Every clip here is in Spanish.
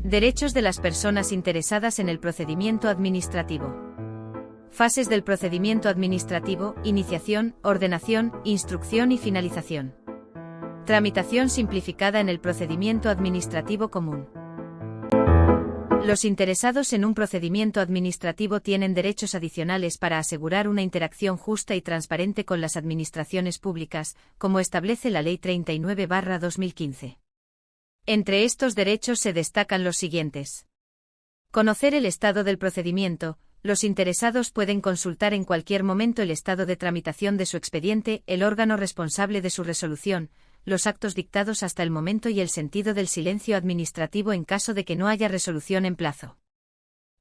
Derechos de las personas interesadas en el procedimiento administrativo. Fases del procedimiento administrativo: iniciación, ordenación, instrucción y finalización. Tramitación simplificada en el procedimiento administrativo común. Los interesados en un procedimiento administrativo tienen derechos adicionales para asegurar una interacción justa y transparente con las administraciones públicas, como establece la Ley 39/2015. Entre estos derechos se destacan los siguientes. Conocer el estado del procedimiento. Los interesados pueden consultar en cualquier momento el estado de tramitación de su expediente, el órgano responsable de su resolución, los actos dictados hasta el momento y el sentido del silencio administrativo en caso de que no haya resolución en plazo.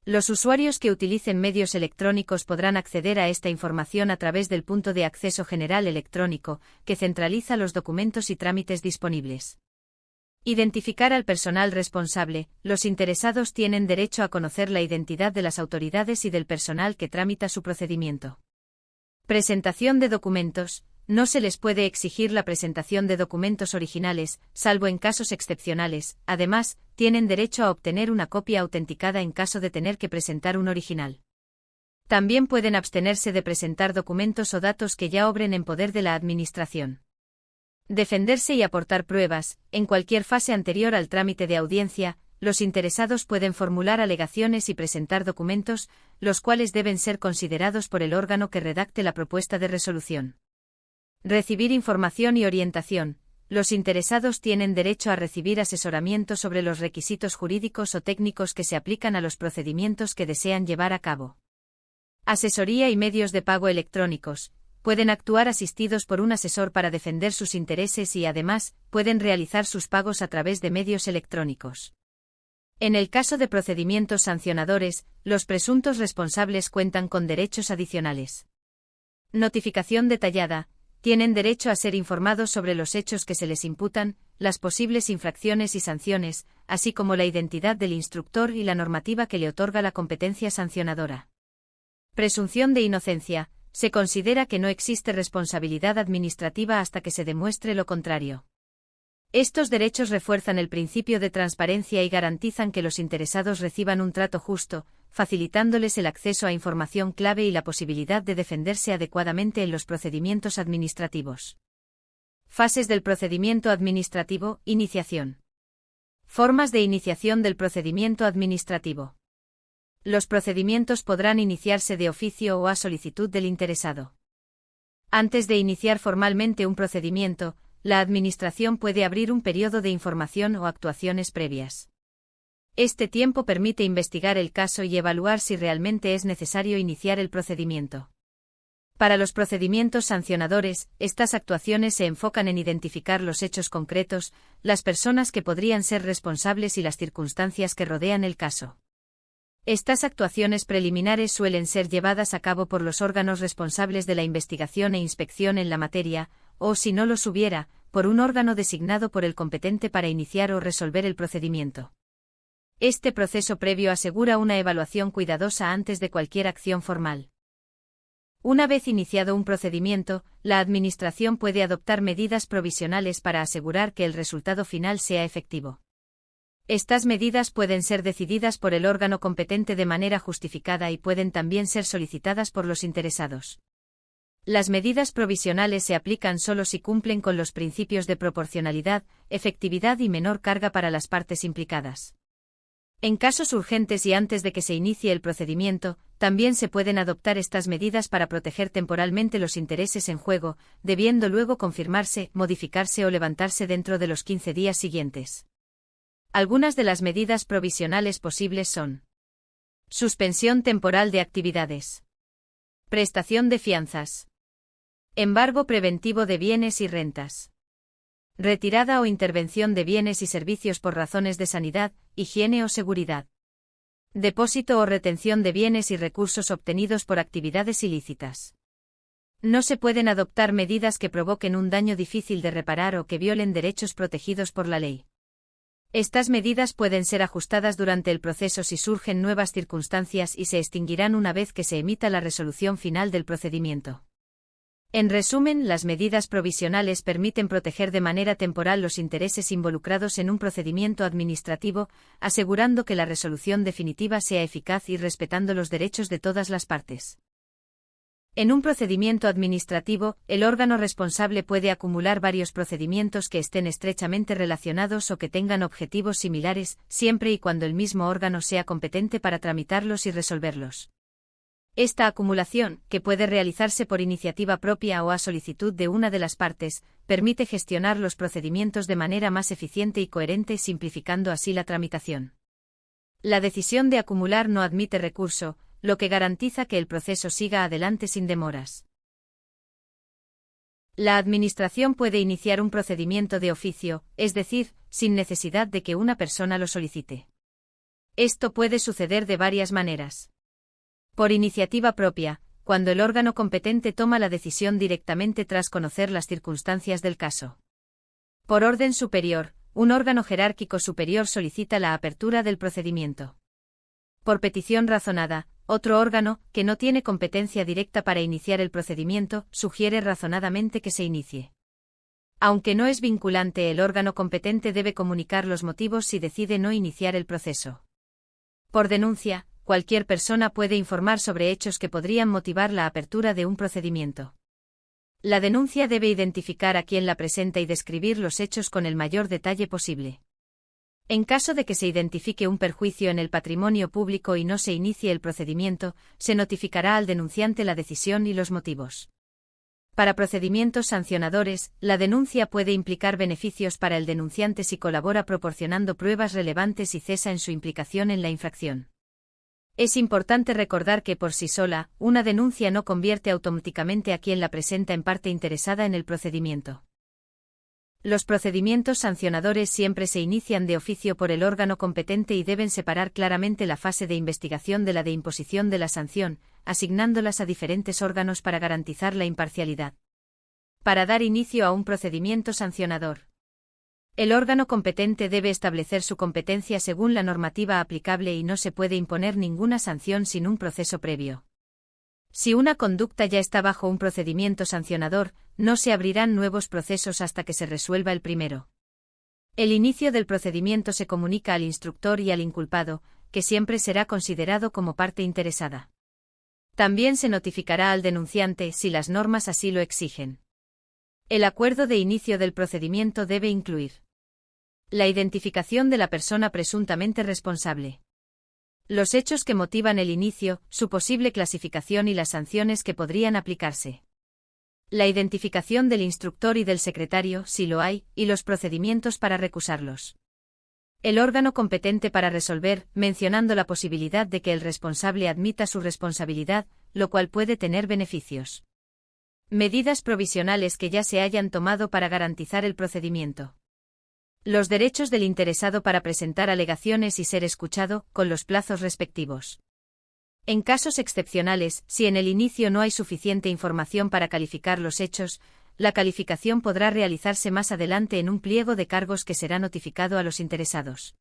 Los usuarios que utilicen medios electrónicos podrán acceder a esta información a través del punto de acceso general electrónico, que centraliza los documentos y trámites disponibles. Identificar al personal responsable. Los interesados tienen derecho a conocer la identidad de las autoridades y del personal que tramita su procedimiento. Presentación de documentos. No se les puede exigir la presentación de documentos originales, salvo en casos excepcionales. Además, tienen derecho a obtener una copia autenticada en caso de tener que presentar un original. También pueden abstenerse de presentar documentos o datos que ya obren en poder de la Administración. Defenderse y aportar pruebas. En cualquier fase anterior al trámite de audiencia, los interesados pueden formular alegaciones y presentar documentos, los cuales deben ser considerados por el órgano que redacte la propuesta de resolución. Recibir información y orientación. Los interesados tienen derecho a recibir asesoramiento sobre los requisitos jurídicos o técnicos que se aplican a los procedimientos que desean llevar a cabo. Asesoría y medios de pago electrónicos. Pueden actuar asistidos por un asesor para defender sus intereses y además, pueden realizar sus pagos a través de medios electrónicos. En el caso de procedimientos sancionadores, los presuntos responsables cuentan con derechos adicionales. Notificación detallada. Tienen derecho a ser informados sobre los hechos que se les imputan, las posibles infracciones y sanciones, así como la identidad del instructor y la normativa que le otorga la competencia sancionadora. Presunción de inocencia. Se considera que no existe responsabilidad administrativa hasta que se demuestre lo contrario. Estos derechos refuerzan el principio de transparencia y garantizan que los interesados reciban un trato justo, facilitándoles el acceso a información clave y la posibilidad de defenderse adecuadamente en los procedimientos administrativos. Fases del procedimiento administrativo. Iniciación. Formas de iniciación del procedimiento administrativo. Los procedimientos podrán iniciarse de oficio o a solicitud del interesado. Antes de iniciar formalmente un procedimiento, la Administración puede abrir un periodo de información o actuaciones previas. Este tiempo permite investigar el caso y evaluar si realmente es necesario iniciar el procedimiento. Para los procedimientos sancionadores, estas actuaciones se enfocan en identificar los hechos concretos, las personas que podrían ser responsables y las circunstancias que rodean el caso. Estas actuaciones preliminares suelen ser llevadas a cabo por los órganos responsables de la investigación e inspección en la materia, o si no los hubiera, por un órgano designado por el competente para iniciar o resolver el procedimiento. Este proceso previo asegura una evaluación cuidadosa antes de cualquier acción formal. Una vez iniciado un procedimiento, la Administración puede adoptar medidas provisionales para asegurar que el resultado final sea efectivo. Estas medidas pueden ser decididas por el órgano competente de manera justificada y pueden también ser solicitadas por los interesados. Las medidas provisionales se aplican solo si cumplen con los principios de proporcionalidad, efectividad y menor carga para las partes implicadas. En casos urgentes y antes de que se inicie el procedimiento, también se pueden adoptar estas medidas para proteger temporalmente los intereses en juego, debiendo luego confirmarse, modificarse o levantarse dentro de los 15 días siguientes. Algunas de las medidas provisionales posibles son: suspensión temporal de actividades, prestación de fianzas, embargo preventivo de bienes y rentas, retirada o intervención de bienes y servicios por razones de sanidad, higiene o seguridad, depósito o retención de bienes y recursos obtenidos por actividades ilícitas. No se pueden adoptar medidas que provoquen un daño difícil de reparar o que violen derechos protegidos por la ley. Estas medidas pueden ser ajustadas durante el proceso si surgen nuevas circunstancias y se extinguirán una vez que se emita la resolución final del procedimiento. En resumen, las medidas provisionales permiten proteger de manera temporal los intereses involucrados en un procedimiento administrativo, asegurando que la resolución definitiva sea eficaz y respetando los derechos de todas las partes. En un procedimiento administrativo, el órgano responsable puede acumular varios procedimientos que estén estrechamente relacionados o que tengan objetivos similares, siempre y cuando el mismo órgano sea competente para tramitarlos y resolverlos. Esta acumulación, que puede realizarse por iniciativa propia o a solicitud de una de las partes, permite gestionar los procedimientos de manera más eficiente y coherente, simplificando así la tramitación. La decisión de acumular no admite recurso, lo que garantiza que el proceso siga adelante sin demoras. La Administración puede iniciar un procedimiento de oficio, es decir, sin necesidad de que una persona lo solicite. Esto puede suceder de varias maneras. Por iniciativa propia, cuando el órgano competente toma la decisión directamente tras conocer las circunstancias del caso. Por orden superior, un órgano jerárquico superior solicita la apertura del procedimiento. Por petición razonada, otro órgano, que no tiene competencia directa para iniciar el procedimiento, sugiere razonadamente que se inicie. Aunque no es vinculante, el órgano competente debe comunicar los motivos si decide no iniciar el proceso. Por denuncia, cualquier persona puede informar sobre hechos que podrían motivar la apertura de un procedimiento. La denuncia debe identificar a quien la presenta y describir los hechos con el mayor detalle posible. En caso de que se identifique un perjuicio en el patrimonio público y no se inicie el procedimiento, se notificará al denunciante la decisión y los motivos. Para procedimientos sancionadores, la denuncia puede implicar beneficios para el denunciante si colabora proporcionando pruebas relevantes y cesa en su implicación en la infracción. Es importante recordar que por sí sola, una denuncia no convierte automáticamente a quien la presenta en parte interesada en el procedimiento. Los procedimientos sancionadores siempre se inician de oficio por el órgano competente y deben separar claramente la fase de investigación de la de imposición de la sanción, asignándolas a diferentes órganos para garantizar la imparcialidad. Para dar inicio a un procedimiento sancionador, el órgano competente debe establecer su competencia según la normativa aplicable y no se puede imponer ninguna sanción sin un proceso previo. Si una conducta ya está bajo un procedimiento sancionador, no se abrirán nuevos procesos hasta que se resuelva el primero. El inicio del procedimiento se comunica al instructor y al inculpado, que siempre será considerado como parte interesada. También se notificará al denunciante si las normas así lo exigen. El acuerdo de inicio del procedimiento debe incluir la identificación de la persona presuntamente responsable, los hechos que motivan el inicio, su posible clasificación y las sanciones que podrían aplicarse, la identificación del instructor y del secretario, si lo hay, y los procedimientos para recusarlos. El órgano competente para resolver, mencionando la posibilidad de que el responsable admita su responsabilidad, lo cual puede tener beneficios. Medidas provisionales que ya se hayan tomado para garantizar el procedimiento. Los derechos del interesado para presentar alegaciones y ser escuchado, con los plazos respectivos. En casos excepcionales, si en el inicio no hay suficiente información para calificar los hechos, la calificación podrá realizarse más adelante en un pliego de cargos que será notificado a los interesados.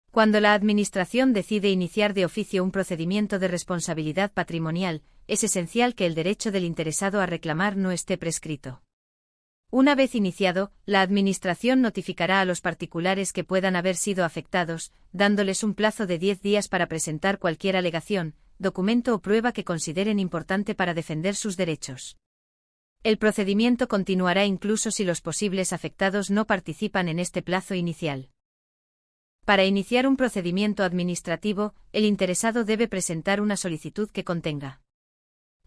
Cuando la Administración decide iniciar de oficio un procedimiento de responsabilidad patrimonial, es esencial que el derecho del interesado a reclamar no esté prescrito. Una vez iniciado, la Administración notificará a los particulares que puedan haber sido afectados, dándoles un plazo de 10 días para presentar cualquier alegación, documento o prueba que consideren importante para defender sus derechos. El procedimiento continuará incluso si los posibles afectados no participan en este plazo inicial. Para iniciar un procedimiento administrativo, el interesado debe presentar una solicitud que contenga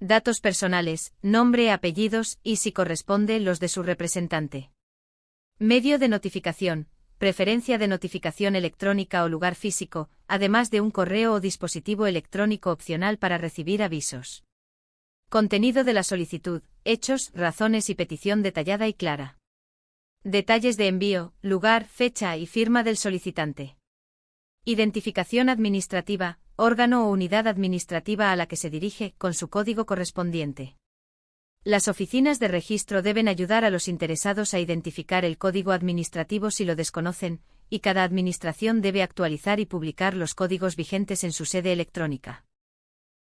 datos personales, nombre, apellidos y, si corresponde, los de su representante. Medio de notificación, preferencia de notificación electrónica o lugar físico, además de un correo o dispositivo electrónico opcional para recibir avisos. Contenido de la solicitud, hechos, razones y petición detallada y clara. Detalles de envío, lugar, fecha y firma del solicitante. Identificación administrativa, órgano o unidad administrativa a la que se dirige, con su código correspondiente. Las oficinas de registro deben ayudar a los interesados a identificar el código administrativo si lo desconocen, y cada administración debe actualizar y publicar los códigos vigentes en su sede electrónica.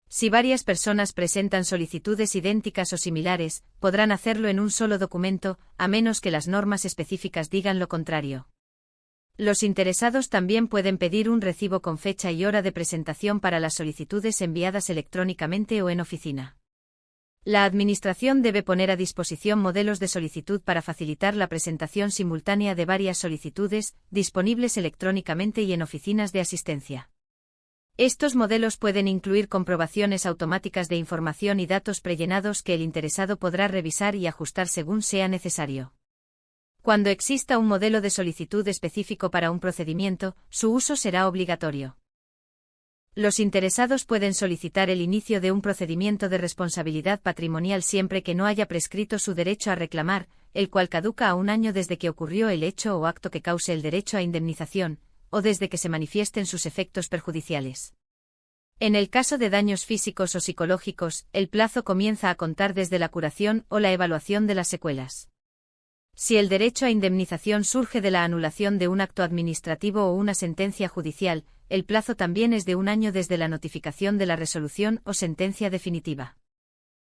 Si varias personas presentan solicitudes idénticas o similares, podrán hacerlo en un solo documento, a menos que las normas específicas digan lo contrario. Los interesados también pueden pedir un recibo con fecha y hora de presentación para las solicitudes enviadas electrónicamente o en oficina. La Administración debe poner a disposición modelos de solicitud para facilitar la presentación simultánea de varias solicitudes, disponibles electrónicamente y en oficinas de asistencia. Estos modelos pueden incluir comprobaciones automáticas de información y datos prellenados que el interesado podrá revisar y ajustar según sea necesario. Cuando exista un modelo de solicitud específico para un procedimiento, su uso será obligatorio. Los interesados pueden solicitar el inicio de un procedimiento de responsabilidad patrimonial siempre que no haya prescrito su derecho a reclamar, el cual caduca a un año desde que ocurrió el hecho o acto que cause el derecho a indemnización, o desde que se manifiesten sus efectos perjudiciales. En el caso de daños físicos o psicológicos, el plazo comienza a contar desde la curación o la evaluación de las secuelas. Si el derecho a indemnización surge de la anulación de un acto administrativo o una sentencia judicial, el plazo también es de un año desde la notificación de la resolución o sentencia definitiva.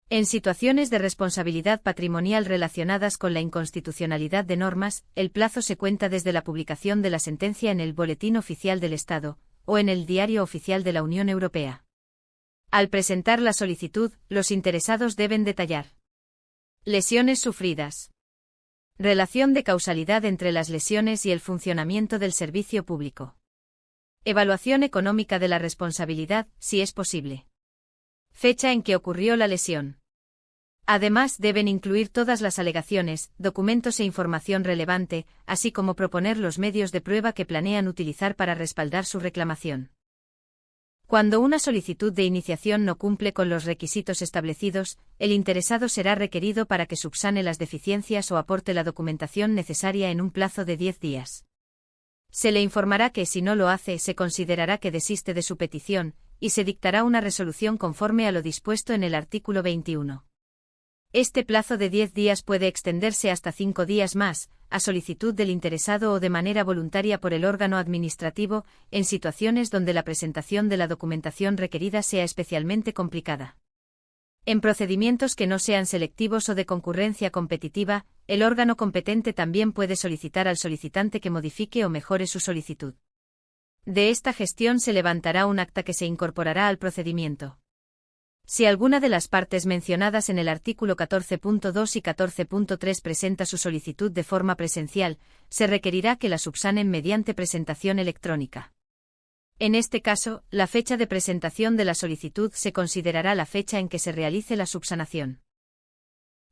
En situaciones de responsabilidad patrimonial relacionadas con la inconstitucionalidad de normas, el plazo se cuenta desde la publicación de la sentencia en el Boletín Oficial del Estado, o en el Diario Oficial de la Unión Europea. Al presentar la solicitud, los interesados deben detallar: lesiones sufridas, relación de causalidad entre las lesiones y el funcionamiento del servicio público, evaluación económica de la responsabilidad, si es posible, fecha en que ocurrió la lesión. Además, deben incluir todas las alegaciones, documentos e información relevante, así como proponer los medios de prueba que planean utilizar para respaldar su reclamación. Cuando una solicitud de iniciación no cumple con los requisitos establecidos, el interesado será requerido para que subsane las deficiencias o aporte la documentación necesaria en un plazo de 10 días. Se le informará que si no lo hace, se considerará que desiste de su petición, y se dictará una resolución conforme a lo dispuesto en el artículo 21. Este plazo de 10 días puede extenderse hasta 5 días más, a solicitud del interesado o de manera voluntaria por el órgano administrativo, en situaciones donde la presentación de la documentación requerida sea especialmente complicada. En procedimientos que no sean selectivos o de concurrencia competitiva, el órgano competente también puede solicitar al solicitante que modifique o mejore su solicitud. De esta gestión se levantará un acta que se incorporará al procedimiento. Si alguna de las partes mencionadas en el artículo 14.2 y 14.3 presenta su solicitud de forma presencial, se requerirá que la subsanen mediante presentación electrónica. En este caso, la fecha de presentación de la solicitud se considerará la fecha en que se realice la subsanación.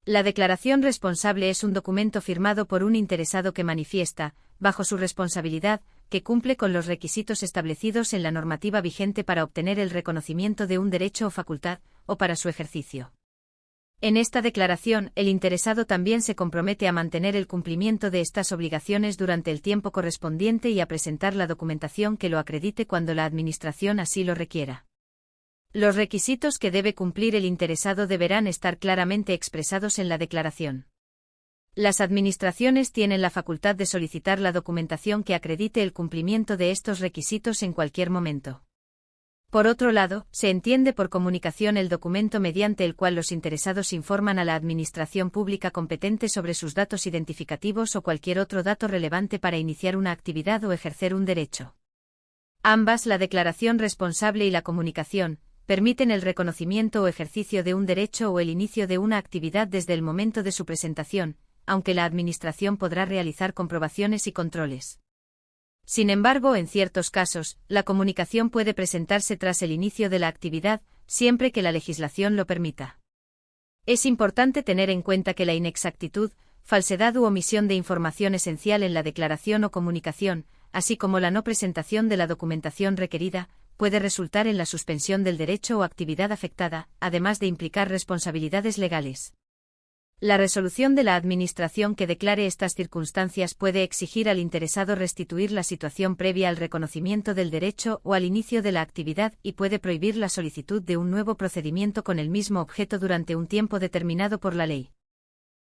La declaración responsable es un documento firmado por un interesado que manifiesta, bajo su responsabilidad, que cumple con los requisitos establecidos en la normativa vigente para obtener el reconocimiento de un derecho o facultad, o para su ejercicio. En esta declaración, el interesado también se compromete a mantener el cumplimiento de estas obligaciones durante el tiempo correspondiente y a presentar la documentación que lo acredite cuando la Administración así lo requiera. Los requisitos que debe cumplir el interesado deberán estar claramente expresados en la declaración. Las administraciones tienen la facultad de solicitar la documentación que acredite el cumplimiento de estos requisitos en cualquier momento. Por otro lado, se entiende por comunicación el documento mediante el cual los interesados informan a la administración pública competente sobre sus datos identificativos o cualquier otro dato relevante para iniciar una actividad o ejercer un derecho. Ambas, la declaración responsable y la comunicación, permiten el reconocimiento o ejercicio de un derecho o el inicio de una actividad desde el momento de su presentación, aunque la Administración podrá realizar comprobaciones y controles. Sin embargo, en ciertos casos, la comunicación puede presentarse tras el inicio de la actividad, siempre que la legislación lo permita. Es importante tener en cuenta que la inexactitud, falsedad u omisión de información esencial en la declaración o comunicación, así como la no presentación de la documentación requerida, puede resultar en la suspensión del derecho o actividad afectada, además de implicar responsabilidades legales. La resolución de la Administración que declare estas circunstancias puede exigir al interesado restituir la situación previa al reconocimiento del derecho o al inicio de la actividad y puede prohibir la solicitud de un nuevo procedimiento con el mismo objeto durante un tiempo determinado por la ley.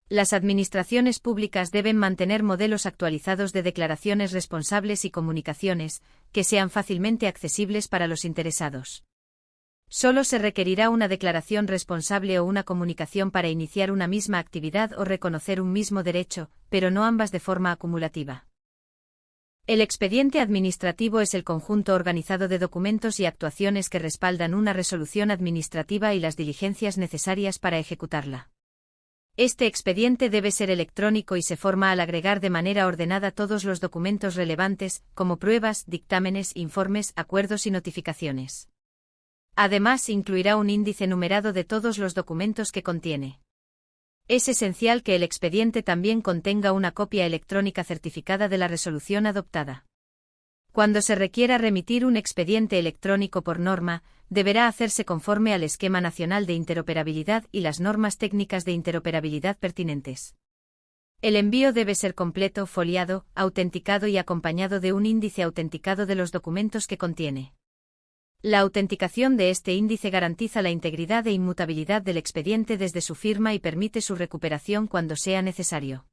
Las administraciones públicas deben mantener modelos actualizados de declaraciones responsables y comunicaciones, que sean fácilmente accesibles para los interesados. Solo se requerirá una declaración responsable o una comunicación para iniciar una misma actividad o reconocer un mismo derecho, pero no ambas de forma acumulativa. El expediente administrativo es el conjunto organizado de documentos y actuaciones que respaldan una resolución administrativa y las diligencias necesarias para ejecutarla. Este expediente debe ser electrónico y se forma al agregar de manera ordenada todos los documentos relevantes, como pruebas, dictámenes, informes, acuerdos y notificaciones. Además, incluirá un índice numerado de todos los documentos que contiene. Es esencial que el expediente también contenga una copia electrónica certificada de la resolución adoptada. Cuando se requiera remitir un expediente electrónico por norma, deberá hacerse conforme al Esquema Nacional de Interoperabilidad y las normas técnicas de interoperabilidad pertinentes. El envío debe ser completo, foliado, autenticado y acompañado de un índice autenticado de los documentos que contiene. La autenticación de este índice garantiza la integridad e inmutabilidad del expediente desde su firma y permite su recuperación cuando sea necesario.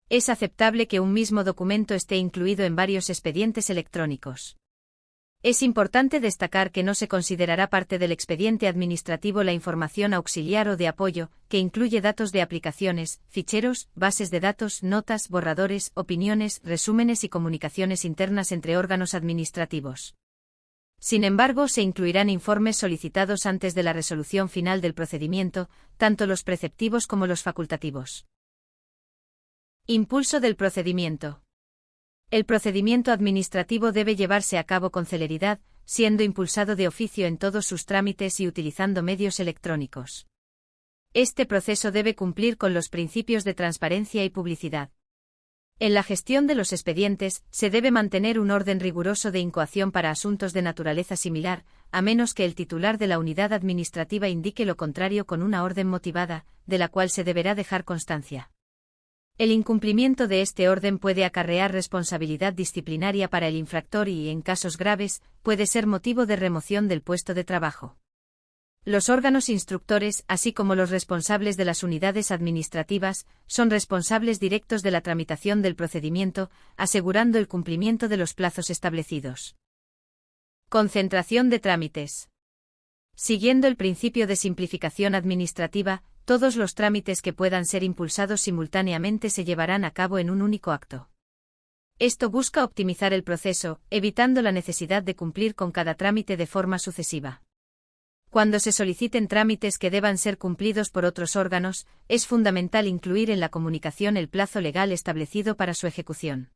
Es aceptable que un mismo documento esté incluido en varios expedientes electrónicos. Es importante destacar que no se considerará parte del expediente administrativo la información auxiliar o de apoyo, que incluye datos de aplicaciones, ficheros, bases de datos, notas, borradores, opiniones, resúmenes y comunicaciones internas entre órganos administrativos. Sin embargo, se incluirán informes solicitados antes de la resolución final del procedimiento, tanto los preceptivos como los facultativos. Impulso del procedimiento. El procedimiento administrativo debe llevarse a cabo con celeridad, siendo impulsado de oficio en todos sus trámites y utilizando medios electrónicos. Este proceso debe cumplir con los principios de transparencia y publicidad. En la gestión de los expedientes, se debe mantener un orden riguroso de incoación para asuntos de naturaleza similar, a menos que el titular de la unidad administrativa indique lo contrario con una orden motivada, de la cual se deberá dejar constancia. El incumplimiento de este orden puede acarrear responsabilidad disciplinaria para el infractor y, en casos graves, puede ser motivo de remoción del puesto de trabajo. Los órganos instructores, así como los responsables de las unidades administrativas, son responsables directos de la tramitación del procedimiento, asegurando el cumplimiento de los plazos establecidos. Concentración de trámites. Siguiendo el principio de simplificación administrativa, todos los trámites que puedan ser impulsados simultáneamente se llevarán a cabo en un único acto. Esto busca optimizar el proceso, evitando la necesidad de cumplir con cada trámite de forma sucesiva. Cuando se soliciten trámites que deban ser cumplidos por otros órganos, es fundamental incluir en la comunicación el plazo legal establecido para su ejecución.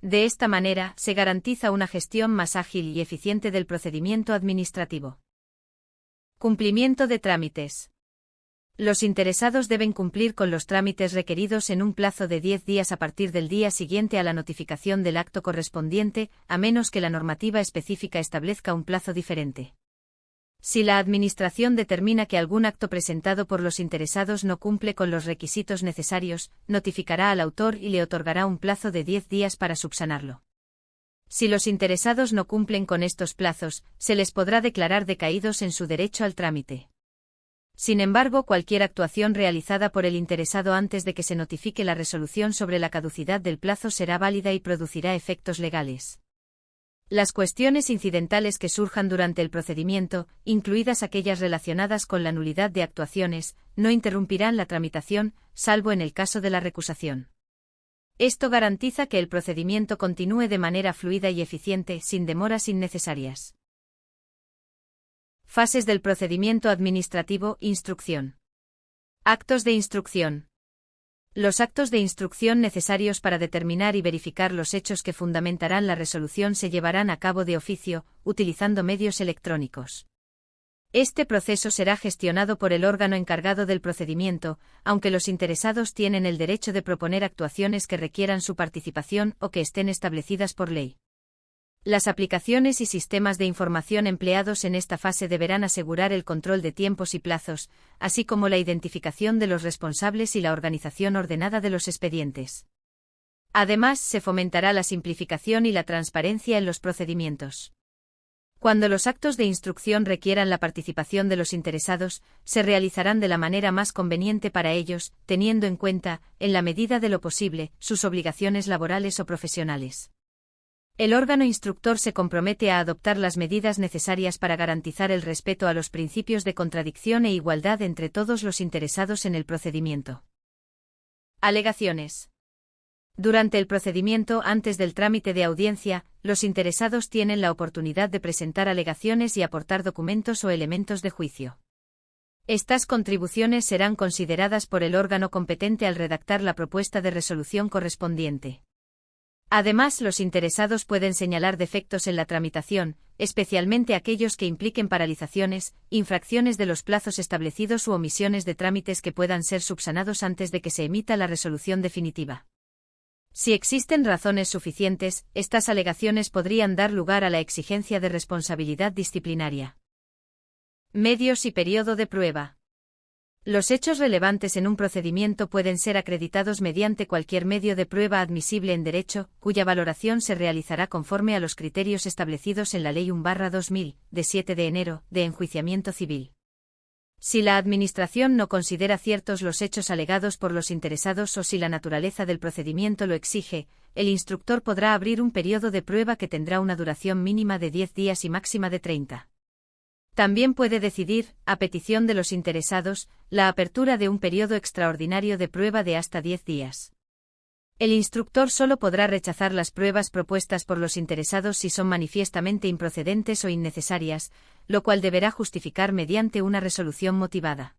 De esta manera, se garantiza una gestión más ágil y eficiente del procedimiento administrativo. Cumplimiento de trámites. Los interesados deben cumplir con los trámites requeridos en un plazo de 10 días a partir del día siguiente a la notificación del acto correspondiente, a menos que la normativa específica establezca un plazo diferente. Si la Administración determina que algún acto presentado por los interesados no cumple con los requisitos necesarios, notificará al autor y le otorgará un plazo de 10 días para subsanarlo. Si los interesados no cumplen con estos plazos, se les podrá declarar decaídos en su derecho al trámite. Sin embargo, cualquier actuación realizada por el interesado antes de que se notifique la resolución sobre la caducidad del plazo será válida y producirá efectos legales. Las cuestiones incidentales que surjan durante el procedimiento, incluidas aquellas relacionadas con la nulidad de actuaciones, no interrumpirán la tramitación, salvo en el caso de la recusación. Esto garantiza que el procedimiento continúe de manera fluida y eficiente, sin demoras innecesarias. Fases del procedimiento administrativo. Instrucción. Actos de instrucción. Los actos de instrucción necesarios para determinar y verificar los hechos que fundamentarán la resolución se llevarán a cabo de oficio, utilizando medios electrónicos. Este proceso será gestionado por el órgano encargado del procedimiento, aunque los interesados tienen el derecho de proponer actuaciones que requieran su participación o que estén establecidas por ley. Las aplicaciones y sistemas de información empleados en esta fase deberán asegurar el control de tiempos y plazos, así como la identificación de los responsables y la organización ordenada de los expedientes. Además, se fomentará la simplificación y la transparencia en los procedimientos. Cuando los actos de instrucción requieran la participación de los interesados, se realizarán de la manera más conveniente para ellos, teniendo en cuenta, en la medida de lo posible, sus obligaciones laborales o profesionales. El órgano instructor se compromete a adoptar las medidas necesarias para garantizar el respeto a los principios de contradicción e igualdad entre todos los interesados en el procedimiento. Alegaciones. Durante el procedimiento antes del trámite de audiencia, los interesados tienen la oportunidad de presentar alegaciones y aportar documentos o elementos de juicio. Estas contribuciones serán consideradas por el órgano competente al redactar la propuesta de resolución correspondiente. Además, los interesados pueden señalar defectos en la tramitación, especialmente aquellos que impliquen paralizaciones, infracciones de los plazos establecidos u omisiones de trámites que puedan ser subsanados antes de que se emita la resolución definitiva. Si existen razones suficientes, estas alegaciones podrían dar lugar a la exigencia de responsabilidad disciplinaria. Medios y periodo de prueba. Los hechos relevantes en un procedimiento pueden ser acreditados mediante cualquier medio de prueba admisible en derecho, cuya valoración se realizará conforme a los criterios establecidos en la Ley 1/2000, de 7 de enero, de enjuiciamiento civil. Si la Administración no considera ciertos los hechos alegados por los interesados o si la naturaleza del procedimiento lo exige, el instructor podrá abrir un periodo de prueba que tendrá una duración mínima de 10 días y máxima de 30. También puede decidir, a petición de los interesados, la apertura de un periodo extraordinario de prueba de hasta 10 días. El instructor solo podrá rechazar las pruebas propuestas por los interesados si son manifiestamente improcedentes o innecesarias, lo cual deberá justificar mediante una resolución motivada.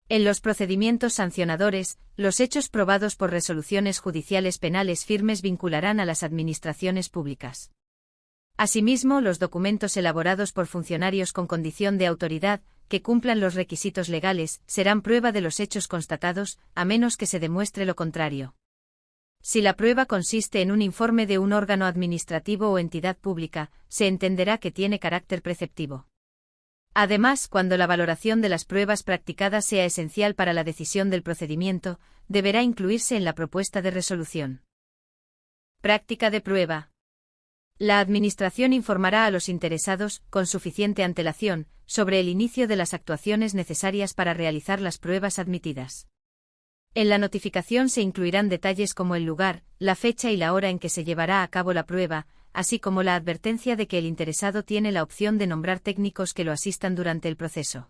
En los procedimientos sancionadores, los hechos probados por resoluciones judiciales penales firmes vincularán a las administraciones públicas. Asimismo, los documentos elaborados por funcionarios con condición de autoridad, que cumplan los requisitos legales, serán prueba de los hechos constatados, a menos que se demuestre lo contrario. Si la prueba consiste en un informe de un órgano administrativo o entidad pública, se entenderá que tiene carácter preceptivo. Además, cuando la valoración de las pruebas practicadas sea esencial para la decisión del procedimiento, deberá incluirse en la propuesta de resolución. Práctica de prueba. La Administración informará a los interesados, con suficiente antelación, sobre el inicio de las actuaciones necesarias para realizar las pruebas admitidas. En la notificación se incluirán detalles como el lugar, la fecha y la hora en que se llevará a cabo la prueba, así como la advertencia de que el interesado tiene la opción de nombrar técnicos que lo asistan durante el proceso.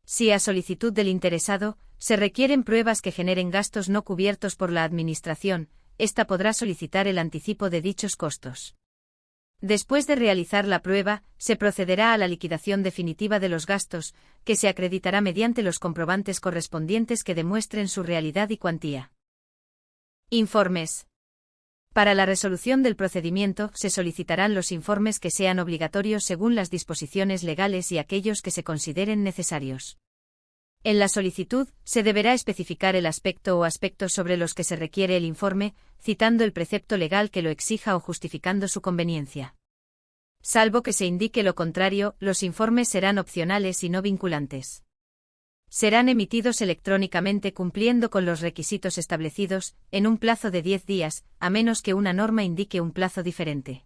Si a solicitud del interesado, se requieren pruebas que generen gastos no cubiertos por la Administración, ésta podrá solicitar el anticipo de dichos costos. Después de realizar la prueba, se procederá a la liquidación definitiva de los gastos, que se acreditará mediante los comprobantes correspondientes que demuestren su realidad y cuantía. Informes. Para la resolución del procedimiento, se solicitarán los informes que sean obligatorios según las disposiciones legales y aquellos que se consideren necesarios. En la solicitud, se deberá especificar el aspecto o aspectos sobre los que se requiere el informe, citando el precepto legal que lo exija o justificando su conveniencia. Salvo que se indique lo contrario, los informes serán opcionales y no vinculantes. Serán emitidos electrónicamente cumpliendo con los requisitos establecidos, en un plazo de 10 días, a menos que una norma indique un plazo diferente.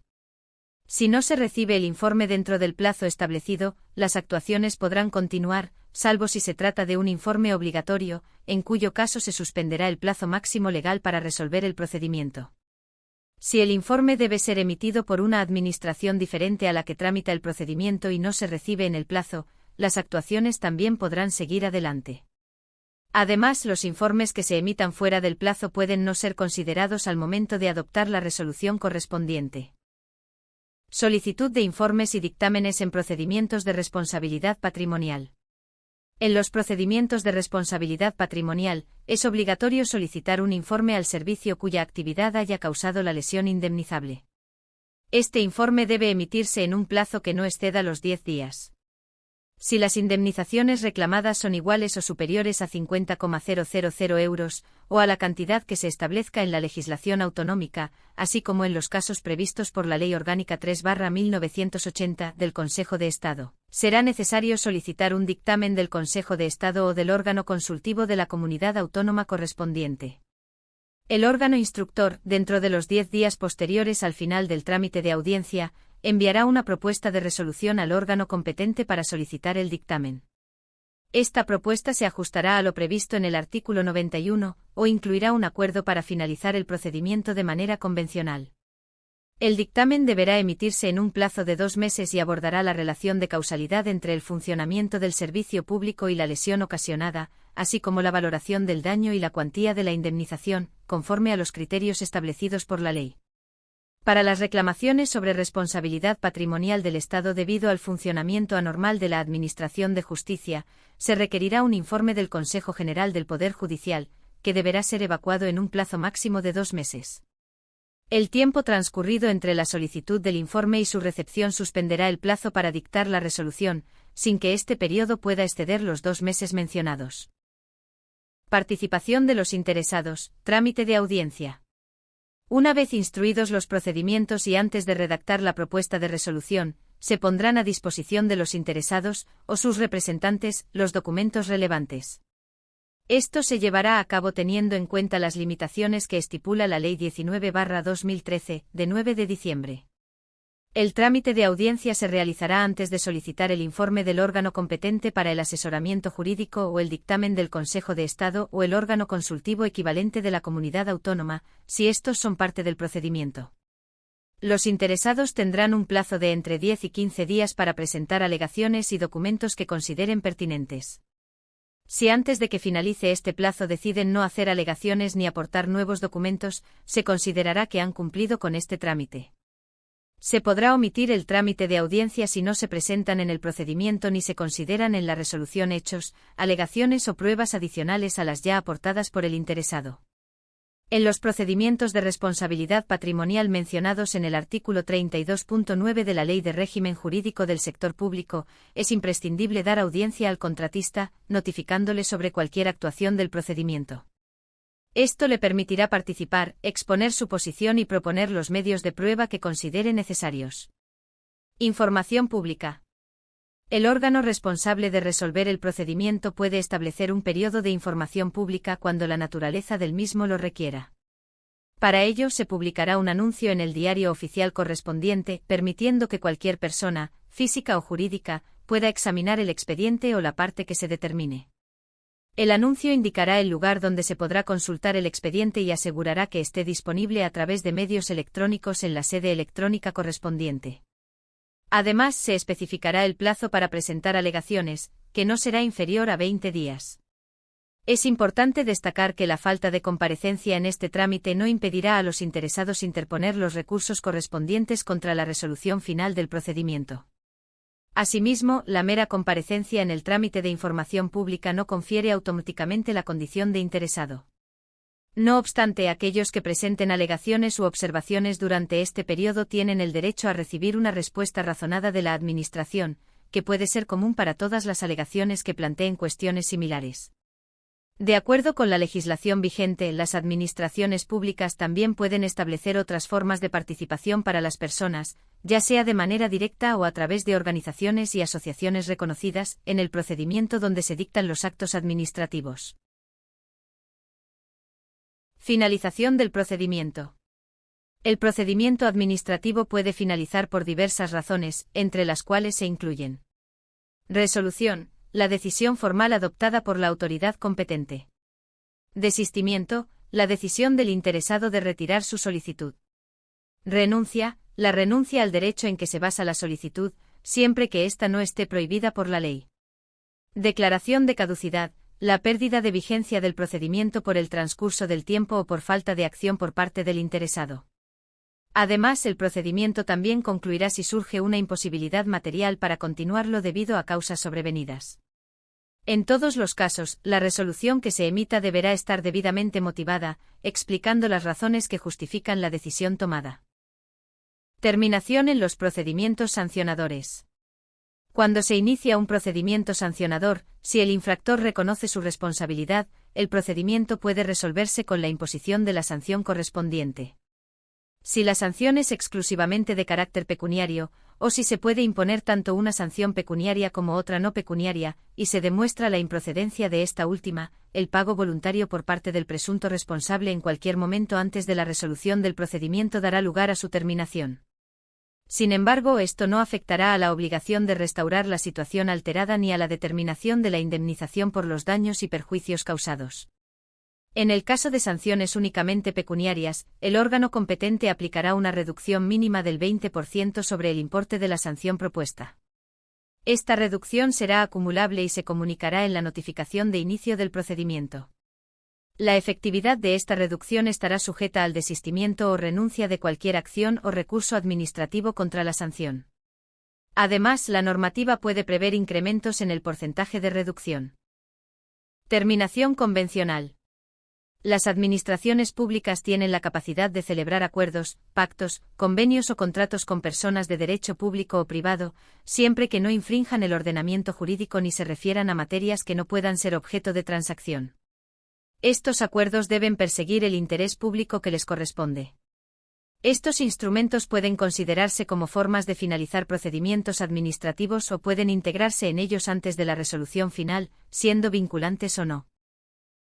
Si no se recibe el informe dentro del plazo establecido, las actuaciones podrán continuar, salvo si se trata de un informe obligatorio, en cuyo caso se suspenderá el plazo máximo legal para resolver el procedimiento. Si el informe debe ser emitido por una administración diferente a la que tramita el procedimiento y no se recibe en el plazo, las actuaciones también podrán seguir adelante. Además, los informes que se emitan fuera del plazo pueden no ser considerados al momento de adoptar la resolución correspondiente. Solicitud de informes y dictámenes en procedimientos de responsabilidad patrimonial. En los procedimientos de responsabilidad patrimonial, es obligatorio solicitar un informe al servicio cuya actividad haya causado la lesión indemnizable. Este informe debe emitirse en un plazo que no exceda los 10 días. Si las indemnizaciones reclamadas son iguales o superiores a 50,000 euros, o a la cantidad que se establezca en la legislación autonómica, así como en los casos previstos por la Ley Orgánica 3/1980 del Consejo de Estado, será necesario solicitar un dictamen del Consejo de Estado o del órgano consultivo de la comunidad autónoma correspondiente. El órgano instructor, dentro de los 10 días posteriores al final del trámite de audiencia, enviará una propuesta de resolución al órgano competente para solicitar el dictamen. Esta propuesta se ajustará a lo previsto en el artículo 91, o incluirá un acuerdo para finalizar el procedimiento de manera convencional. El dictamen deberá emitirse en un plazo de 2 meses y abordará la relación de causalidad entre el funcionamiento del servicio público y la lesión ocasionada, así como la valoración del daño y la cuantía de la indemnización, conforme a los criterios establecidos por la ley. Para las reclamaciones sobre responsabilidad patrimonial del Estado debido al funcionamiento anormal de la Administración de Justicia, se requerirá un informe del Consejo General del Poder Judicial, que deberá ser evacuado en un plazo máximo de 2 meses. El tiempo transcurrido entre la solicitud del informe y su recepción suspenderá el plazo para dictar la resolución, sin que este periodo pueda exceder los 2 meses mencionados. Participación de los interesados, trámite de audiencia. Una vez instruidos los procedimientos y antes de redactar la propuesta de resolución, se pondrán a disposición de los interesados, o sus representantes, los documentos relevantes. Esto se llevará a cabo teniendo en cuenta las limitaciones que estipula la Ley 19/2013, de 9 de diciembre. El trámite de audiencia se realizará antes de solicitar el informe del órgano competente para el asesoramiento jurídico o el dictamen del Consejo de Estado o el órgano consultivo equivalente de la comunidad autónoma, si estos son parte del procedimiento. Los interesados tendrán un plazo de entre 10 y 15 días para presentar alegaciones y documentos que consideren pertinentes. Si antes de que finalice este plazo deciden no hacer alegaciones ni aportar nuevos documentos, se considerará que han cumplido con este trámite. Se podrá omitir el trámite de audiencia si no se presentan en el procedimiento ni se consideran en la resolución hechos, alegaciones o pruebas adicionales a las ya aportadas por el interesado. En los procedimientos de responsabilidad patrimonial mencionados en el artículo 32.9 de la Ley de Régimen Jurídico del Sector Público, es imprescindible dar audiencia al contratista, notificándole sobre cualquier actuación del procedimiento. Esto le permitirá participar, exponer su posición y proponer los medios de prueba que considere necesarios. Información pública. El órgano responsable de resolver el procedimiento puede establecer un periodo de información pública cuando la naturaleza del mismo lo requiera. Para ello se publicará un anuncio en el diario oficial correspondiente, permitiendo que cualquier persona, física o jurídica, pueda examinar el expediente o la parte que se determine. El anuncio indicará el lugar donde se podrá consultar el expediente y asegurará que esté disponible a través de medios electrónicos en la sede electrónica correspondiente. Además, se especificará el plazo para presentar alegaciones, que no será inferior a 20 días. Es importante destacar que la falta de comparecencia en este trámite no impedirá a los interesados interponer los recursos correspondientes contra la resolución final del procedimiento. Asimismo, la mera comparecencia en el trámite de información pública no confiere automáticamente la condición de interesado. No obstante, aquellos que presenten alegaciones u observaciones durante este periodo tienen el derecho a recibir una respuesta razonada de la Administración, que puede ser común para todas las alegaciones que planteen cuestiones similares. De acuerdo con la legislación vigente, las administraciones públicas también pueden establecer otras formas de participación para las personas, ya sea de manera directa o a través de organizaciones y asociaciones reconocidas, en el procedimiento donde se dictan los actos administrativos. Finalización del procedimiento. El procedimiento administrativo puede finalizar por diversas razones, entre las cuales se incluyen: resolución, la decisión formal adoptada por la autoridad competente; desistimiento, la decisión del interesado de retirar su solicitud; renuncia, la renuncia al derecho en que se basa la solicitud, siempre que ésta no esté prohibida por la ley; declaración de caducidad, la pérdida de vigencia del procedimiento por el transcurso del tiempo o por falta de acción por parte del interesado. Además, el procedimiento también concluirá si surge una imposibilidad material para continuarlo debido a causas sobrevenidas. En todos los casos, la resolución que se emita deberá estar debidamente motivada, explicando las razones que justifican la decisión tomada. Terminación en los procedimientos sancionadores. Cuando se inicia un procedimiento sancionador, si el infractor reconoce su responsabilidad, el procedimiento puede resolverse con la imposición de la sanción correspondiente. Si la sanción es exclusivamente de carácter pecuniario, o si se puede imponer tanto una sanción pecuniaria como otra no pecuniaria, y se demuestra la improcedencia de esta última, el pago voluntario por parte del presunto responsable en cualquier momento antes de la resolución del procedimiento dará lugar a su terminación. Sin embargo, esto no afectará a la obligación de restaurar la situación alterada ni a la determinación de la indemnización por los daños y perjuicios causados. En el caso de sanciones únicamente pecuniarias, el órgano competente aplicará una reducción mínima del 20% sobre el importe de la sanción propuesta. Esta reducción será acumulable y se comunicará en la notificación de inicio del procedimiento. La efectividad de esta reducción estará sujeta al desistimiento o renuncia de cualquier acción o recurso administrativo contra la sanción. Además, la normativa puede prever incrementos en el porcentaje de reducción. Terminación convencional. Las administraciones públicas tienen la capacidad de celebrar acuerdos, pactos, convenios o contratos con personas de derecho público o privado, siempre que no infrinjan el ordenamiento jurídico ni se refieran a materias que no puedan ser objeto de transacción. Estos acuerdos deben perseguir el interés público que les corresponde. Estos instrumentos pueden considerarse como formas de finalizar procedimientos administrativos o pueden integrarse en ellos antes de la resolución final, siendo vinculantes o no.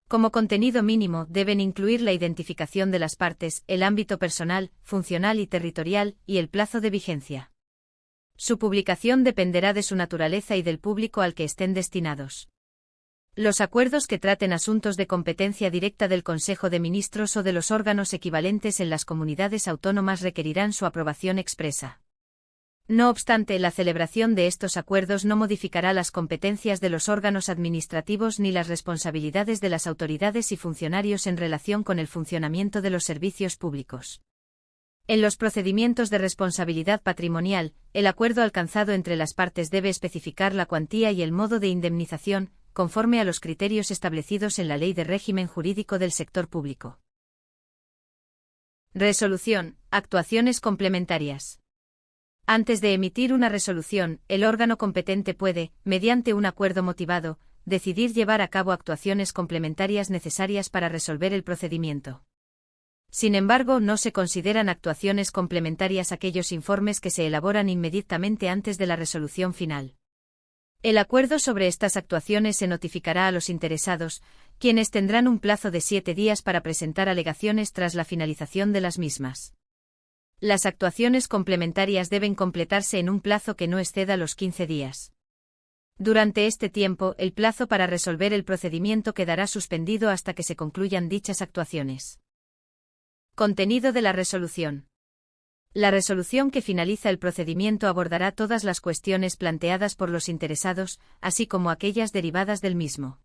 Como contenido mínimo, deben incluir la identificación de las partes, el ámbito personal, funcional y territorial, y el plazo de vigencia. Su publicación dependerá de su naturaleza y del público al que estén destinados. Los acuerdos que traten asuntos de competencia directa del Consejo de Ministros o de los órganos equivalentes en las comunidades autónomas requerirán su aprobación expresa. No obstante, la celebración de estos acuerdos no modificará las competencias de los órganos administrativos ni las responsabilidades de las autoridades y funcionarios en relación con el funcionamiento de los servicios públicos. En los procedimientos de responsabilidad patrimonial, el acuerdo alcanzado entre las partes debe especificar la cuantía y el modo de indemnización, conforme a los criterios establecidos en la Ley de Régimen Jurídico del Sector Público. Resolución. Actuaciones complementarias. Antes de emitir una resolución, el órgano competente puede, mediante un acuerdo motivado, decidir llevar a cabo actuaciones complementarias necesarias para resolver el procedimiento. Sin embargo, no se consideran actuaciones complementarias aquellos informes que se elaboran inmediatamente antes de la resolución final. El acuerdo sobre estas actuaciones se notificará a los interesados, quienes tendrán un plazo de 7 días para presentar alegaciones tras la finalización de las mismas. Las actuaciones complementarias deben completarse en un plazo que no exceda los 15 días. Durante este tiempo, el plazo para resolver el procedimiento quedará suspendido hasta que se concluyan dichas actuaciones. Contenido de la resolución. La resolución que finaliza el procedimiento abordará todas las cuestiones planteadas por los interesados, así como aquellas derivadas del mismo.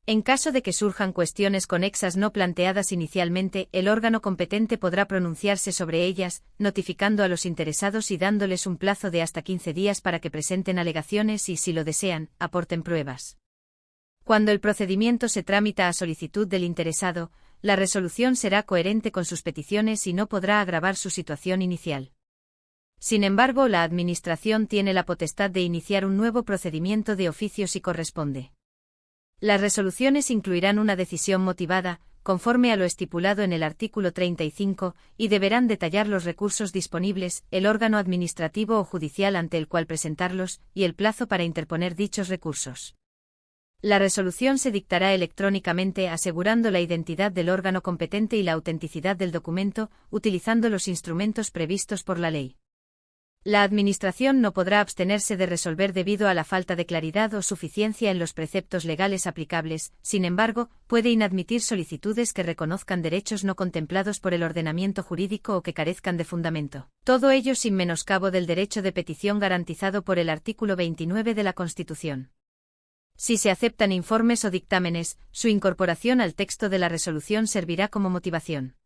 En caso de que surjan cuestiones conexas no planteadas inicialmente, el órgano competente podrá pronunciarse sobre ellas, notificando a los interesados y dándoles un plazo de hasta 15 días para que presenten alegaciones y, si lo desean, aporten pruebas. Cuando el procedimiento se tramita a solicitud del interesado, la resolución será coherente con sus peticiones y no podrá agravar su situación inicial. Sin embargo, la Administración tiene la potestad de iniciar un nuevo procedimiento de oficio si corresponde. Las resoluciones incluirán una decisión motivada, conforme a lo estipulado en el artículo 35, y deberán detallar los recursos disponibles, el órgano administrativo o judicial ante el cual presentarlos, y el plazo para interponer dichos recursos. La resolución se dictará electrónicamente asegurando la identidad del órgano competente y la autenticidad del documento, utilizando los instrumentos previstos por la ley. La Administración no podrá abstenerse de resolver debido a la falta de claridad o suficiencia en los preceptos legales aplicables, sin embargo, puede inadmitir solicitudes que reconozcan derechos no contemplados por el ordenamiento jurídico o que carezcan de fundamento. Todo ello sin menoscabo del derecho de petición garantizado por el artículo 29 de la Constitución. Si se aceptan informes o dictámenes, su incorporación al texto de la resolución servirá como motivación.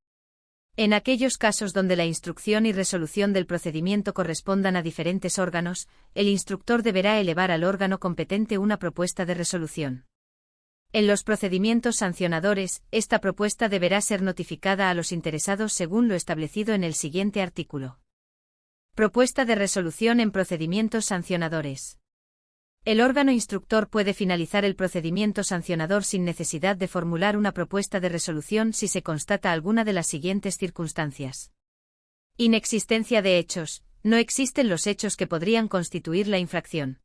En aquellos casos donde la instrucción y resolución del procedimiento correspondan a diferentes órganos, el instructor deberá elevar al órgano competente una propuesta de resolución. En los procedimientos sancionadores, esta propuesta deberá ser notificada a los interesados según lo establecido en el siguiente artículo. Propuesta de resolución en procedimientos sancionadores. El órgano instructor puede finalizar el procedimiento sancionador sin necesidad de formular una propuesta de resolución si se constata alguna de las siguientes circunstancias. Inexistencia de hechos. No existen los hechos que podrían constituir la infracción.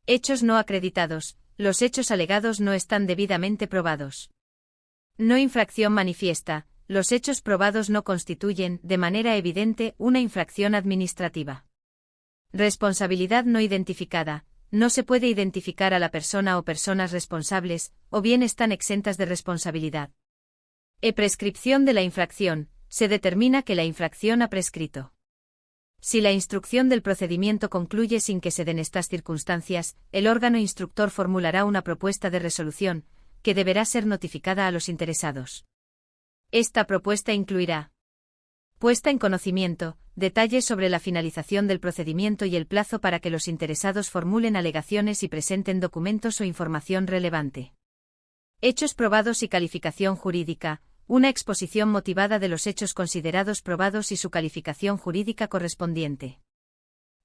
Hechos no acreditados. Los hechos alegados no están debidamente probados. No infracción manifiesta. Los hechos probados no constituyen, de manera evidente, una infracción administrativa. Responsabilidad no identificada. No se puede identificar a la persona o personas responsables, o bien están exentas de responsabilidad. Prescripción de la infracción. Se determina que la infracción ha prescrito. Si la instrucción del procedimiento concluye sin que se den estas circunstancias, el órgano instructor formulará una propuesta de resolución, que deberá ser notificada a los interesados. Esta propuesta incluirá: puesta en conocimiento, detalles sobre la finalización del procedimiento y el plazo para que los interesados formulen alegaciones y presenten documentos o información relevante. Hechos probados y calificación jurídica. Una exposición motivada de los hechos considerados probados y su calificación jurídica correspondiente.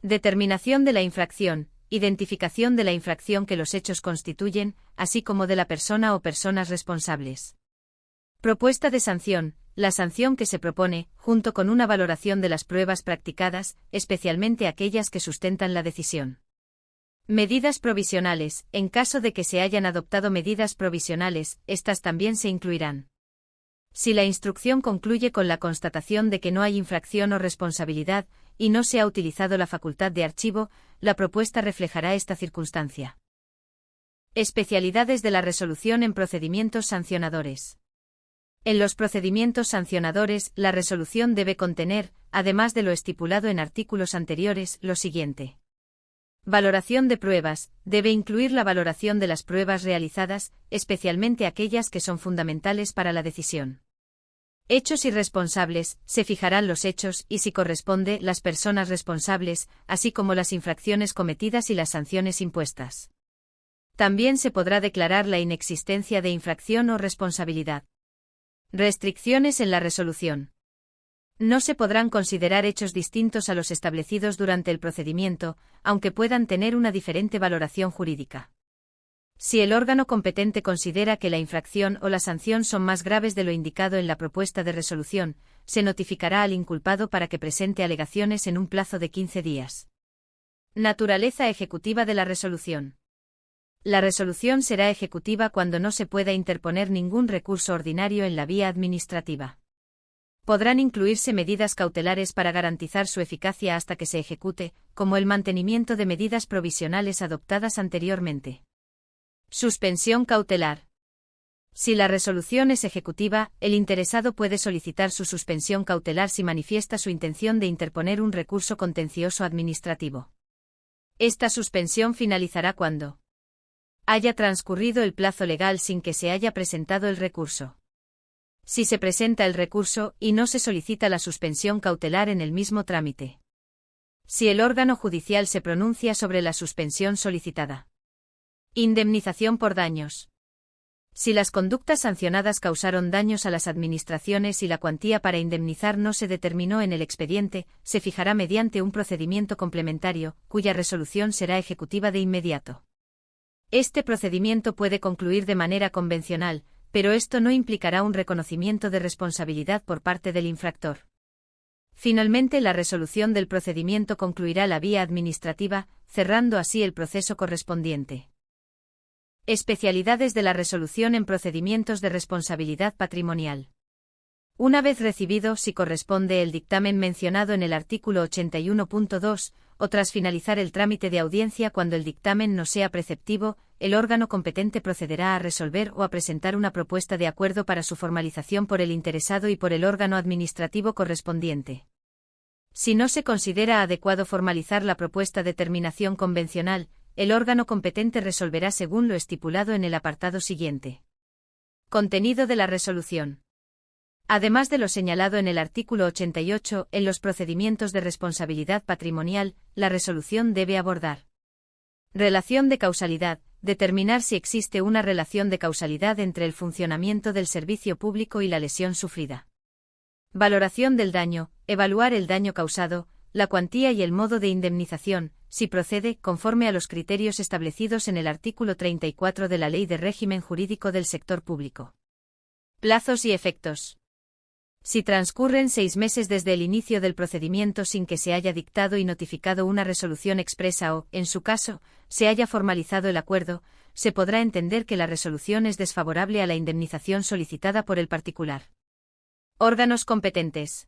Determinación de la infracción, identificación de la infracción que los hechos constituyen, así como de la persona o personas responsables. Propuesta de sanción, la sanción que se propone, junto con una valoración de las pruebas practicadas, especialmente aquellas que sustentan la decisión. Medidas provisionales, en caso de que se hayan adoptado medidas provisionales, estas también se incluirán. Si la instrucción concluye con la constatación de que no hay infracción o responsabilidad, y no se ha utilizado la facultad de archivo, la propuesta reflejará esta circunstancia. Especialidades de la resolución en procedimientos sancionadores. En los procedimientos sancionadores, la resolución debe contener, además de lo estipulado en artículos anteriores, lo siguiente. Valoración de pruebas. Debe incluir la valoración de las pruebas realizadas, especialmente aquellas que son fundamentales para la decisión. Hechos y responsables. Se fijarán los hechos y, si corresponde, las personas responsables, así como las infracciones cometidas y las sanciones impuestas. También se podrá declarar la inexistencia de infracción o responsabilidad. Restricciones en la resolución. No se podrán considerar hechos distintos a los establecidos durante el procedimiento, aunque puedan tener una diferente valoración jurídica. Si el órgano competente considera que la infracción o la sanción son más graves de lo indicado en la propuesta de resolución, se notificará al inculpado para que presente alegaciones en un plazo de 15 días. Naturaleza ejecutiva de la resolución. La resolución será ejecutiva cuando no se pueda interponer ningún recurso ordinario en la vía administrativa. Podrán incluirse medidas cautelares para garantizar su eficacia hasta que se ejecute, como el mantenimiento de medidas provisionales adoptadas anteriormente. Suspensión cautelar. Si la resolución es ejecutiva, el interesado puede solicitar su suspensión cautelar si manifiesta su intención de interponer un recurso contencioso administrativo. Esta suspensión finalizará cuando haya transcurrido el plazo legal sin que se haya presentado el recurso. Si se presenta el recurso y no se solicita la suspensión cautelar en el mismo trámite. Si el órgano judicial se pronuncia sobre la suspensión solicitada. Indemnización por daños. Si las conductas sancionadas causaron daños a las administraciones y la cuantía para indemnizar no se determinó en el expediente, se fijará mediante un procedimiento complementario, cuya resolución será ejecutiva de inmediato. Este procedimiento puede concluir de manera convencional, pero esto no implicará un reconocimiento de responsabilidad por parte del infractor. Finalmente, la resolución del procedimiento concluirá la vía administrativa, cerrando así el proceso correspondiente. Especialidades de la resolución en procedimientos de responsabilidad patrimonial. Una vez recibido, si corresponde, el dictamen mencionado en el artículo 81.2, o tras finalizar el trámite de audiencia cuando el dictamen no sea preceptivo, el órgano competente procederá a resolver o a presentar una propuesta de acuerdo para su formalización por el interesado y por el órgano administrativo correspondiente. Si no se considera adecuado formalizar la propuesta de terminación convencional, el órgano competente resolverá según lo estipulado en el apartado siguiente. Contenido de la resolución. Además de lo señalado en el artículo 88, en los procedimientos de responsabilidad patrimonial, la resolución debe abordar: relación de causalidad, determinar si existe una relación de causalidad entre el funcionamiento del servicio público y la lesión sufrida. Valoración del daño, evaluar el daño causado, la cuantía y el modo de indemnización, si procede, conforme a los criterios establecidos en el artículo 34 de la Ley de Régimen Jurídico del Sector Público. Plazos y efectos. Si transcurren 6 meses desde el inicio del procedimiento sin que se haya dictado y notificado una resolución expresa o, en su caso, se haya formalizado el acuerdo, se podrá entender que la resolución es desfavorable a la indemnización solicitada por el particular. Órganos competentes.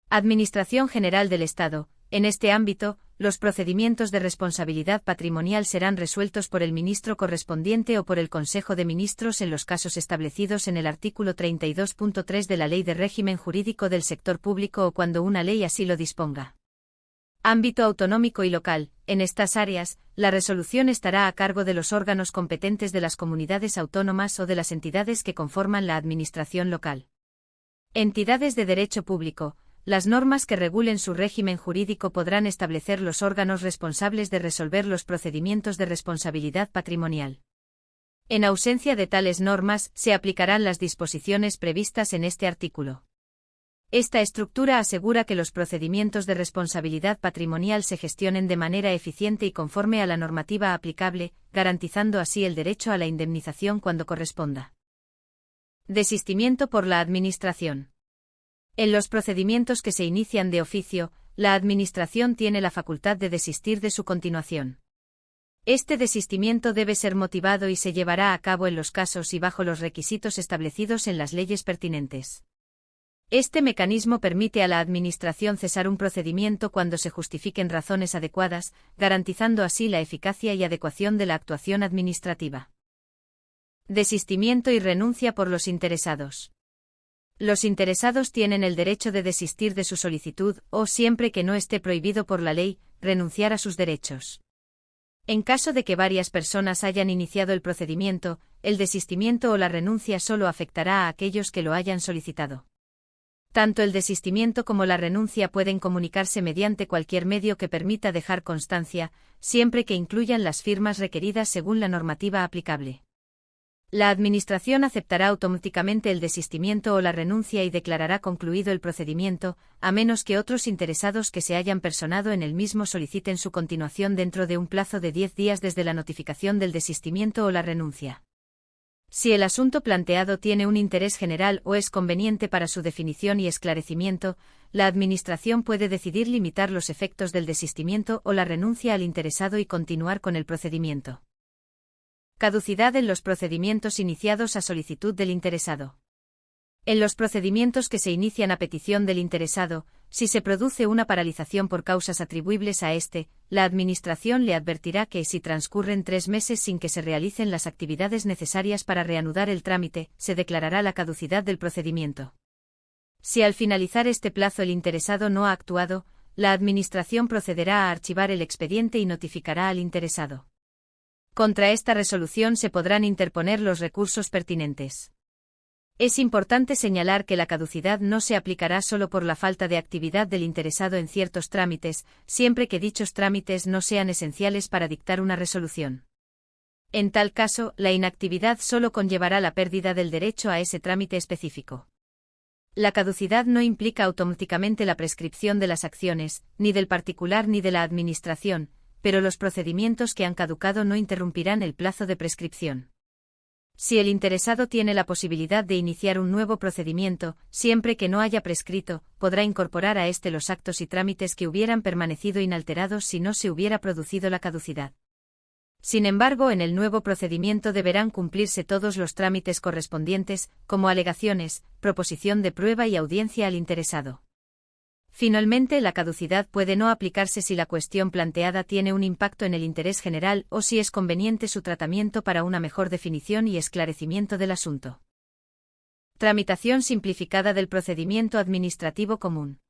Administración General del Estado. En este ámbito, los procedimientos de responsabilidad patrimonial serán resueltos por el ministro correspondiente o por el Consejo de Ministros en los casos establecidos en el artículo 32.3 de la Ley de Régimen Jurídico del Sector Público o cuando una ley así lo disponga. Ámbito autonómico y local. En estas áreas, la resolución estará a cargo de los órganos competentes de las comunidades autónomas o de las entidades que conforman la administración local. Entidades de derecho público. Las normas que regulen su régimen jurídico podrán establecer los órganos responsables de resolver los procedimientos de responsabilidad patrimonial. En ausencia de tales normas, se aplicarán las disposiciones previstas en este artículo. Esta estructura asegura que los procedimientos de responsabilidad patrimonial se gestionen de manera eficiente y conforme a la normativa aplicable, garantizando así el derecho a la indemnización cuando corresponda. Desistimiento por la Administración. En los procedimientos que se inician de oficio, la Administración tiene la facultad de desistir de su continuación. Este desistimiento debe ser motivado y se llevará a cabo en los casos y bajo los requisitos establecidos en las leyes pertinentes. Este mecanismo permite a la Administración cesar un procedimiento cuando se justifiquen razones adecuadas, garantizando así la eficacia y adecuación de la actuación administrativa. Desistimiento y renuncia por los interesados. Los interesados tienen el derecho de desistir de su solicitud o, siempre que no esté prohibido por la ley, renunciar a sus derechos. En caso de que varias personas hayan iniciado el procedimiento, el desistimiento o la renuncia solo afectará a aquellos que lo hayan solicitado. Tanto el desistimiento como la renuncia pueden comunicarse mediante cualquier medio que permita dejar constancia, siempre que incluyan las firmas requeridas según la normativa aplicable. La Administración aceptará automáticamente el desistimiento o la renuncia y declarará concluido el procedimiento, a menos que otros interesados que se hayan personado en el mismo soliciten su continuación dentro de un plazo de 10 días desde la notificación del desistimiento o la renuncia. Si el asunto planteado tiene un interés general o es conveniente para su definición y esclarecimiento, la Administración puede decidir limitar los efectos del desistimiento o la renuncia al interesado y continuar con el procedimiento. Caducidad en los procedimientos iniciados a solicitud del interesado. En los procedimientos que se inician a petición del interesado, si se produce una paralización por causas atribuibles a éste, la Administración le advertirá que si transcurren 3 meses sin que se realicen las actividades necesarias para reanudar el trámite, se declarará la caducidad del procedimiento. Si al finalizar este plazo el interesado no ha actuado, la Administración procederá a archivar el expediente y notificará al interesado. Contra esta resolución se podrán interponer los recursos pertinentes. Es importante señalar que la caducidad no se aplicará solo por la falta de actividad del interesado en ciertos trámites, siempre que dichos trámites no sean esenciales para dictar una resolución. En tal caso, la inactividad solo conllevará la pérdida del derecho a ese trámite específico. La caducidad no implica automáticamente la prescripción de las acciones, ni del particular ni de la Administración, pero los procedimientos que han caducado no interrumpirán el plazo de prescripción. Si el interesado tiene la posibilidad de iniciar un nuevo procedimiento, siempre que no haya prescrito, podrá incorporar a éste los actos y trámites que hubieran permanecido inalterados si no se hubiera producido la caducidad. Sin embargo, en el nuevo procedimiento deberán cumplirse todos los trámites correspondientes, como alegaciones, proposición de prueba y audiencia al interesado. Finalmente, la caducidad puede no aplicarse si la cuestión planteada tiene un impacto en el interés general o si es conveniente su tratamiento para una mejor definición y esclarecimiento del asunto. Tramitación simplificada del procedimiento administrativo común.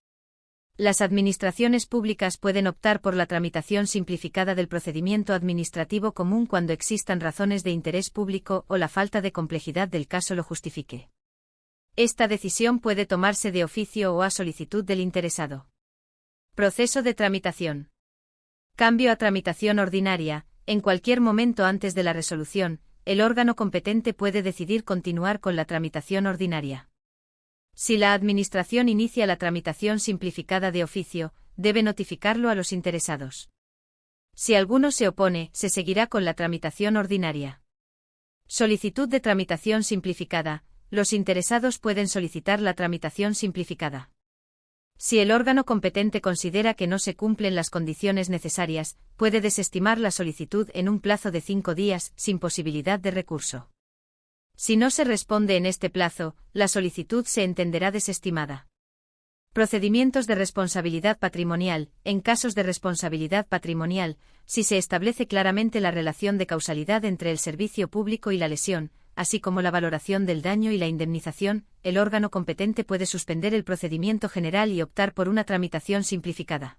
Las administraciones públicas pueden optar por la tramitación simplificada del procedimiento administrativo común cuando existan razones de interés público o la falta de complejidad del caso lo justifique. Esta decisión puede tomarse de oficio o a solicitud del interesado. Proceso de tramitación. Cambio a tramitación ordinaria. En cualquier momento antes de la resolución, el órgano competente puede decidir continuar con la tramitación ordinaria. Si la Administración inicia la tramitación simplificada de oficio, debe notificarlo a los interesados. Si alguno se opone, se seguirá con la tramitación ordinaria. Solicitud de tramitación simplificada. Los interesados pueden solicitar la tramitación simplificada. Si el órgano competente considera que no se cumplen las condiciones necesarias, puede desestimar la solicitud en un plazo de 5 días, sin posibilidad de recurso. Si no se responde en este plazo, la solicitud se entenderá desestimada. Procedimientos de responsabilidad patrimonial. En casos de responsabilidad patrimonial, si se establece claramente la relación de causalidad entre el servicio público y la lesión, así como la valoración del daño y la indemnización, el órgano competente puede suspender el procedimiento general y optar por una tramitación simplificada.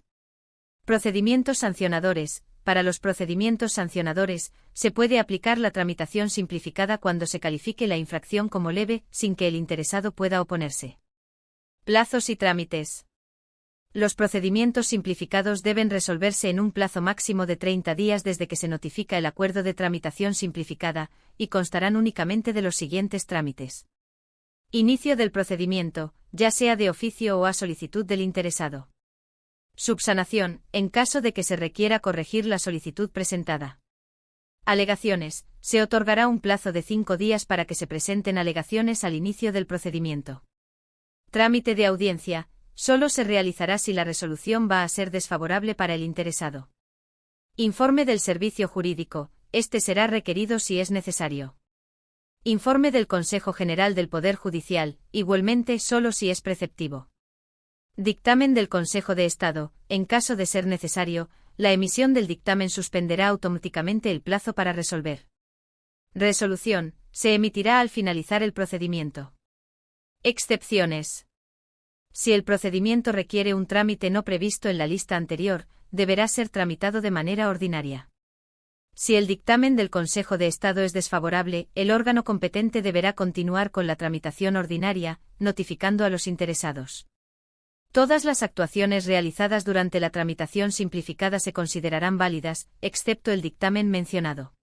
Procedimientos sancionadores. Para los procedimientos sancionadores, se puede aplicar la tramitación simplificada cuando se califique la infracción como leve, sin que el interesado pueda oponerse. Plazos y trámites. Los procedimientos simplificados deben resolverse en un plazo máximo de 30 días desde que se notifica el acuerdo de tramitación simplificada, y constarán únicamente de los siguientes trámites. Inicio del procedimiento, ya sea de oficio o a solicitud del interesado. Subsanación, en caso de que se requiera corregir la solicitud presentada. Alegaciones, se otorgará un plazo de 5 días para que se presenten alegaciones al inicio del procedimiento. Trámite de audiencia, solo se realizará si la resolución va a ser desfavorable para el interesado. Informe del servicio jurídico, este será requerido si es necesario. Informe del Consejo General del Poder Judicial, igualmente solo si es preceptivo. Dictamen del Consejo de Estado, en caso de ser necesario, la emisión del dictamen suspenderá automáticamente el plazo para resolver. Resolución, se emitirá al finalizar el procedimiento. Excepciones. Si el procedimiento requiere un trámite no previsto en la lista anterior, deberá ser tramitado de manera ordinaria. Si el dictamen del Consejo de Estado es desfavorable, el órgano competente deberá continuar con la tramitación ordinaria, notificando a los interesados. Todas las actuaciones realizadas durante la tramitación simplificada se considerarán válidas, excepto el dictamen mencionado.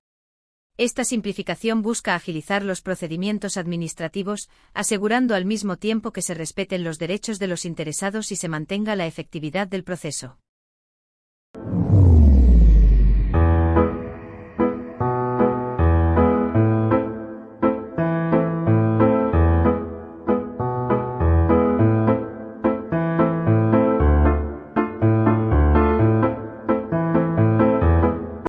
Esta simplificación busca agilizar los procedimientos administrativos, asegurando al mismo tiempo que se respeten los derechos de los interesados y se mantenga la efectividad del proceso.